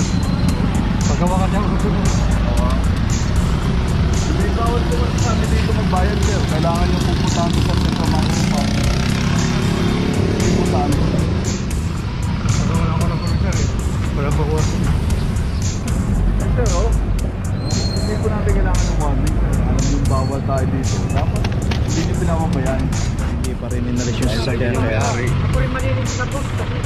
yan. Paggawa ka niya. Hindi bawal ko sa amin dito magbayad sir. Kailangan yung pupuntahan ko sa Central Market Park. Hindi po sa amin. Paggawa ako ng komisar eh. Wala pa kuha. Pero hindi po natin kailangan ng warning sir. Alam yung bawal tayo dito. Dapat hindi nyo pinapabayaan. Hindi pa rin inalis yung sasakyan kaya Ako rin malinis na po.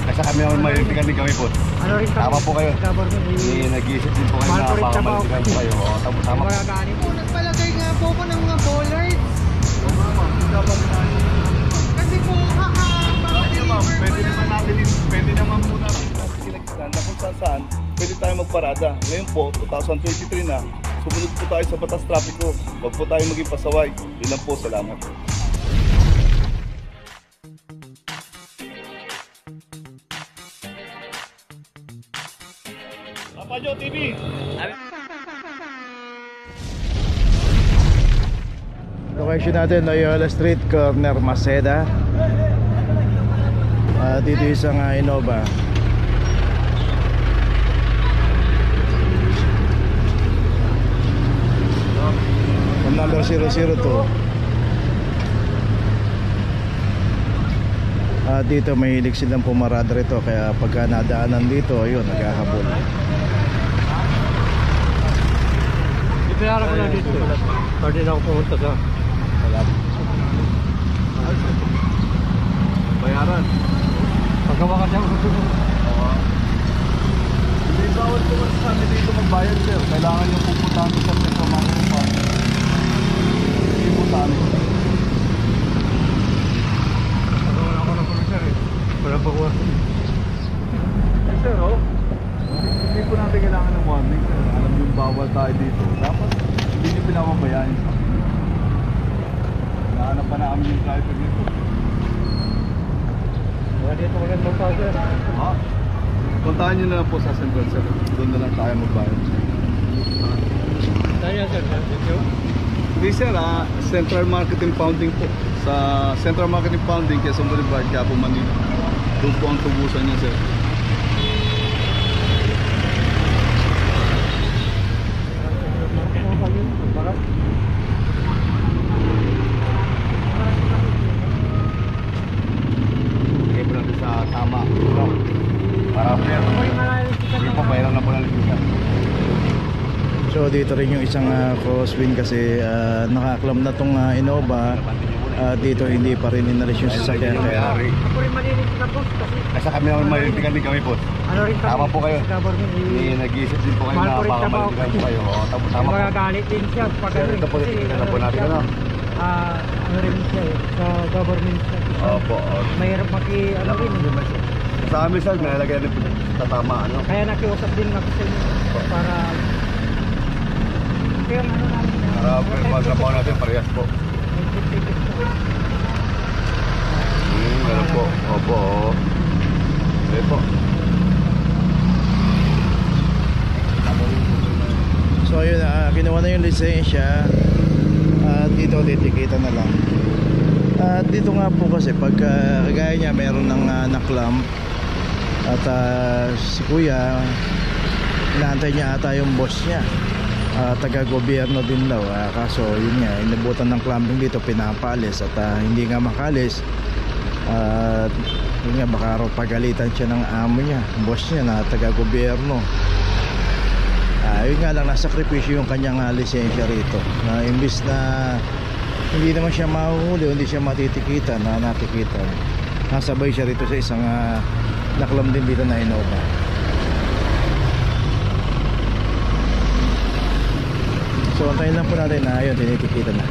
Kasi kami naman malintigan din kami po. Ano rin kami? Tama po kayo. Eh, Nag-iisip din po kayo na baka malintigan po kayo. O, tama po. magagalit po. Nagpalagay nga po ko ng mga bollards. Oo nga ma'am. Kasi po, Pwede naman po natin kinagsinan na kung saan pwede tayo magparada. Ngayon po, 2023 na, sumunod po tayo sa batas trapiko. Huwag po tayo maging pasaway. Yun lang po, salamat. Papajo TV! location natin, Loyola Street, corner Maceda. Dito isang Innova. Number 002. Dito mahilig silang pumarada rito, kaya pagka nadaanan dito, ayun, naghahabol. ipinara ko na dito. Pwede na ako pumunta sa Bayaran. paggawa ka niya. Hindi bawal ko sa amin dito magbayad sir. Kailangan yung pupuntahan ko sa Central Market Park. Hindi po sa amin. Paggawa ako ng komisar eh. Wala pa kuha. Sir, hindi po natin kailangan ng warning sir. Alam yung bawal tayo dito. Dapat hindi nyo pinapabayaan. Nahanap pa namin yung driver dito. Wala dito magandang tao sir. Ha? Puntahan nyo na lang po sa Central sir. Doon na lang tayo magbayad. Tayo sir, dito. Hindi sir, Central Marketing Pounding po. Sa Central Marketing Pounding, Quezon Boulevard, Quiapo, Manila. Doon po ang tubusan niya sir. Okay po natin sa tama. Para po yan. Hindi po, bayaran na po na likisan. So dito rin yung isang crosswind kasi nakaklam na tong Innova. Dito hindi pa rin inalis yung sasakyan kaya Ako rin malinis na po. Kasi kami naman malintigan din kami po. Ano rin kami? Tama po kayo. Eh, Nag-iisip din po kayo mahal na ko rin baka trabaho malintigan kasi. po kayo. O, tama po. magagalit din siya. Pag Sir, ito po, titignan na po natin, ano? Ano rin siya eh. Sa government siya. Opo. Mahirap ano rin eh. Sa amin sir, nalagay na po tatama ano. Kaya nakiusap din ako sa inyo para kaya ano namin Para magtrabaho natin parehas po. Ano po. Opo. Okay po. so ayun, kinuha na yung lisensya at dito titikitan na lang. At dito nga po kasi pagka kagaya niya meron ng naklam at si kuya inaantay niya ata yung boss niya, taga-gobyerno din daw, kaso yun nga inabutan ng clamping dito, pinapalis at hindi nga makalis. At yun nga, baka raw pagalitan siya ng amo niya, boss niya na taga-gobyerno. Yun nga lang, nasakripisyo yung kanyang lisensya rito, na imbis na hindi naman siya mahuhuli o hindi siya matitikitan na natikitan, nasabay siya rito sa isang naklam din dito na Innova. So antayin lang po natin na yun, tinitikitan na.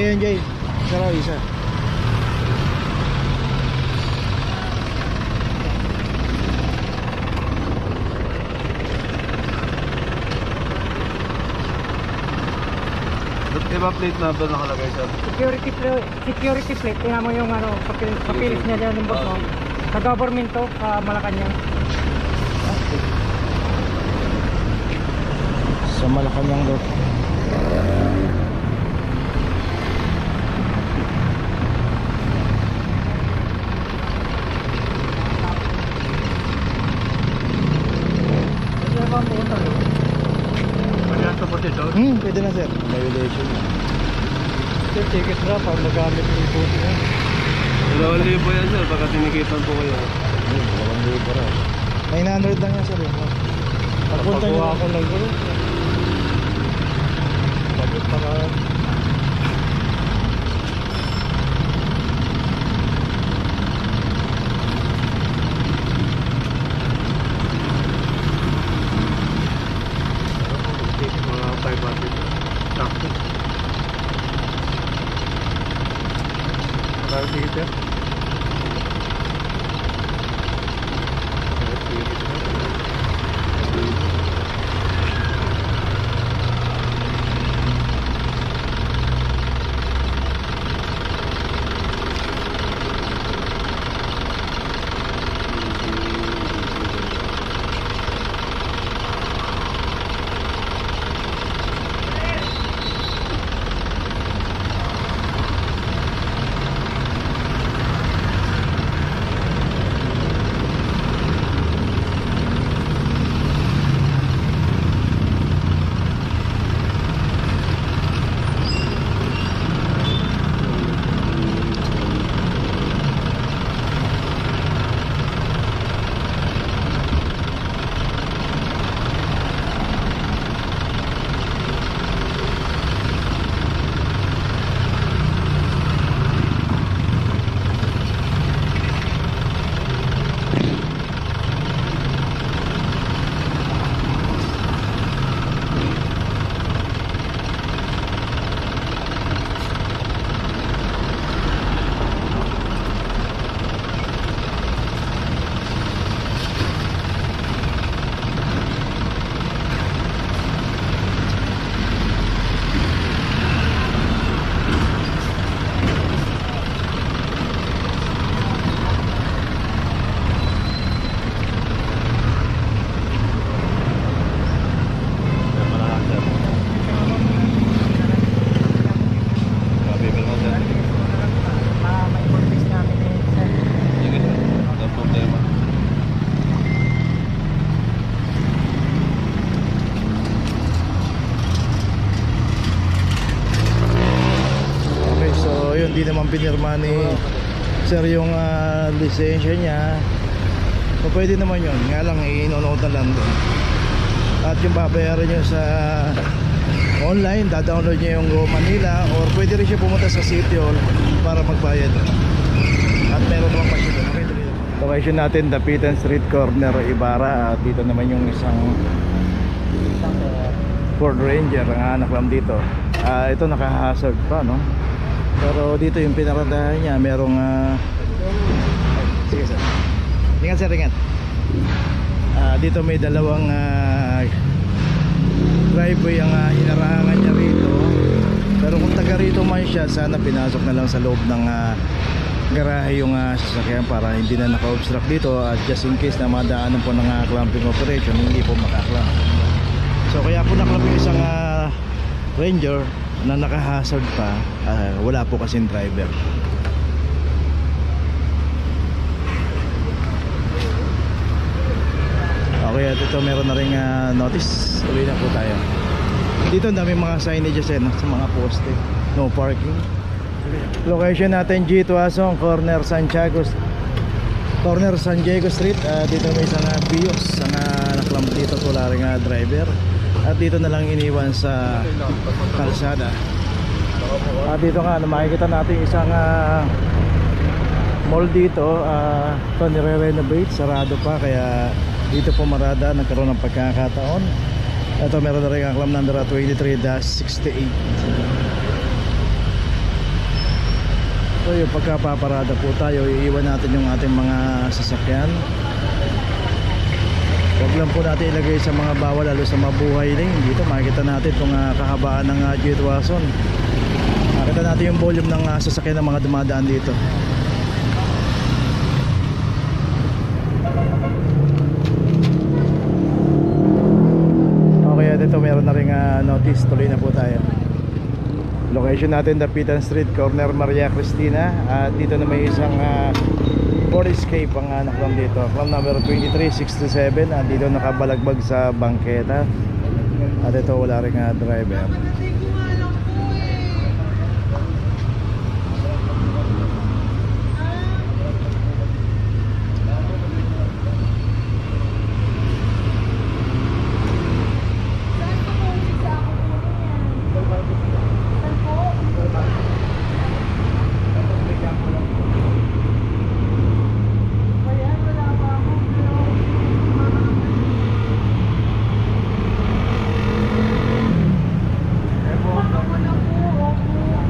yan, Jay. Isa raw, isa. Iba plate number nakalagay sir? Security plate. Tingnan mo yung ano, papilis niya dyan yung boss mo. Sa government to, sa Malacanang. Sa Malacanang daw. Kasi ba ang pumunta doon? Pwede po dito? Pwede na sir. Violation na. Sir, ticket na para magamit yung buti mo. 2,000 yan sir, baka tinikitan po kayo. 2,000 raw. 900 lang yan sir. Pagpunta nyo. Ako ng gano'n. Bakit para... Mga 500. Sakto. Parang ticket yan? Hindi naman pinirma ni sir yung lisensya niya. So pwede naman yun, nga lang i-note na lang doon. At yung babayaran nyo sa online, da-download nyo yung Go Manila, or pwede rin siya pumunta sa City Hall para magbayad. At meron naman pa siya doon. Location natin, Dapitan Street, corner Ibarra. At dito naman yung isang Ford Ranger ang anak lang dito. Ito naka-hazard pa, no? Pero dito yung pinaradahan niya, merong sige sir, ingat sir, ingat. Dito may dalawang driveway ang hinarangan niya rito. Pero kung taga rito man siya, sana pinasok na lang sa loob ng garahe yung sasakyan para hindi na naka-obstruct dito. At just in case na madaanan po ng clamping operation, hindi po makaklamp. So kaya po naklap yung isang Ranger na naka-hazard pa, wala po kasing driver. Okay, at ito meron na rin notice. Uwi na po tayo. Dito dami mga signages sa mga poste. No parking. Location natin G. Tuasong, corner Santiago Street. Dito may isang Bios na naklamp dito, wala rin driver. At dito na lang iniwan sa kalsada. At dito nga makikita natin isang mall dito. Ito nire-renovate, sarado pa, kaya dito po marada, nagkaroon ng pagkakataon. Ito meron na rin ang claim number 23-68. So yung pagkapaparada po tayo, iiwan natin yung ating mga sasakyan. Huwag lang po natin ilagay sa mga bawal, lalo sa mabuhay lane. Dito makikita natin itong kahabaan ng Jitwason. Makikita natin yung volume ng sasakyan ng mga dumadaan dito. Okay, dito meron na rin notice. Tuloy na po tayo. Location natin, Dapitan Street, corner Maria Cristina. At dito na may isang Ford Escape ang naklam dito. Clam number 2367. Dito nakabalagbag sa bangketa. At ito wala rin driver.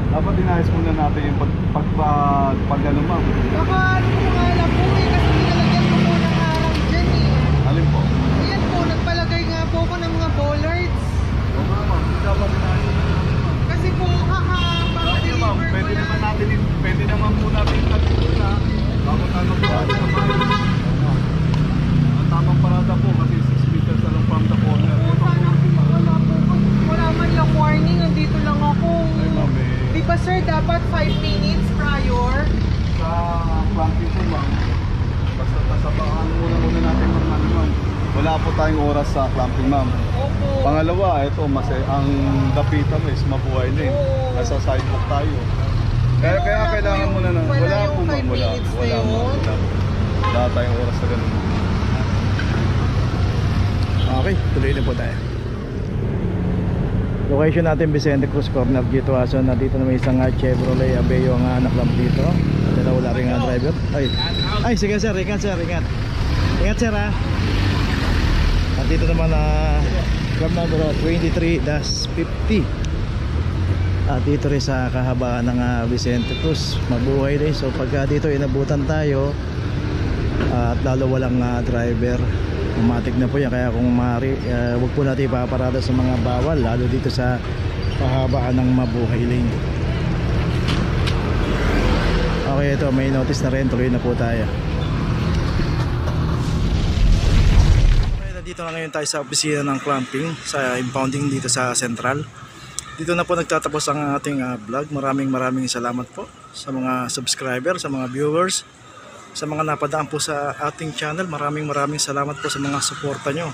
Dapat inayos muna natin yung pag ano ma'am. Baka ano ko nga lang po eh, kasi nilalagyan ko po ng harang dyan eh. Alin po? Ayan po, nagpalagay nga po ako ng mga bollards. Oo nga ma'am, dapat inayos muna natin. Kasi po, Okay ma'am, pwede naman po natin na bago tayo magparada sa bahay. Ang tamang parada po kasi 6 meters na lang from the corner. wala po, wala man lang warning, nandito lang ako. Ay ma'am, Di ba sir, dapat 5 minutes prior? sa planting po ma'am, basta tasabahan muna natin mga ano ma'am. Wala po tayong oras sa clamping ma'am. Opo. Pangalawa, ito mas ang dapitan is mabuhay din. Oo. Nasa sidewalk tayo. Kaya kailangan muna na. wala Wala yung po ma'am, 5 wala. minutes na Wala yun. ma'am, wala. Wala tayong oras na ganun. Okay, tuloy na po tayo. Location natin Vicente Cruz, corner Jitwason. Dito na may isang Chevrolet Aveo ang naklam dito. Dito wala rin driver. Ay sige sir, ingat sir, ingat. Ingat sir ha. At dito naman club number 23-50. At dito rin sa kahabaan ng Vicente Cruz, mabuhay rin. So pagka dito inabutan tayo at lalo walang driver, automatic na po yan. Kaya kung maaari, huwag po natin ipaparada sa mga bawal, lalo dito sa kahabaan ng mabuhay lane. Okay, ito may notice na rin. Tuloy na po tayo. Okay, nandito na ngayon tayo sa opisina ng clamping, sa impounding dito sa Central. Dito na po nagtatapos ang ating vlog. Maraming salamat po sa mga subscriber, sa mga viewers, sa mga napadaan po sa ating channel. Maraming salamat po sa mga suporta nyo.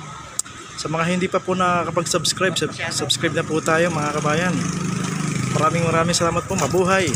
Sa mga hindi pa po nakakapag-subscribe, subscribe na po tayo mga kabayan. Maraming salamat po. Mabuhay!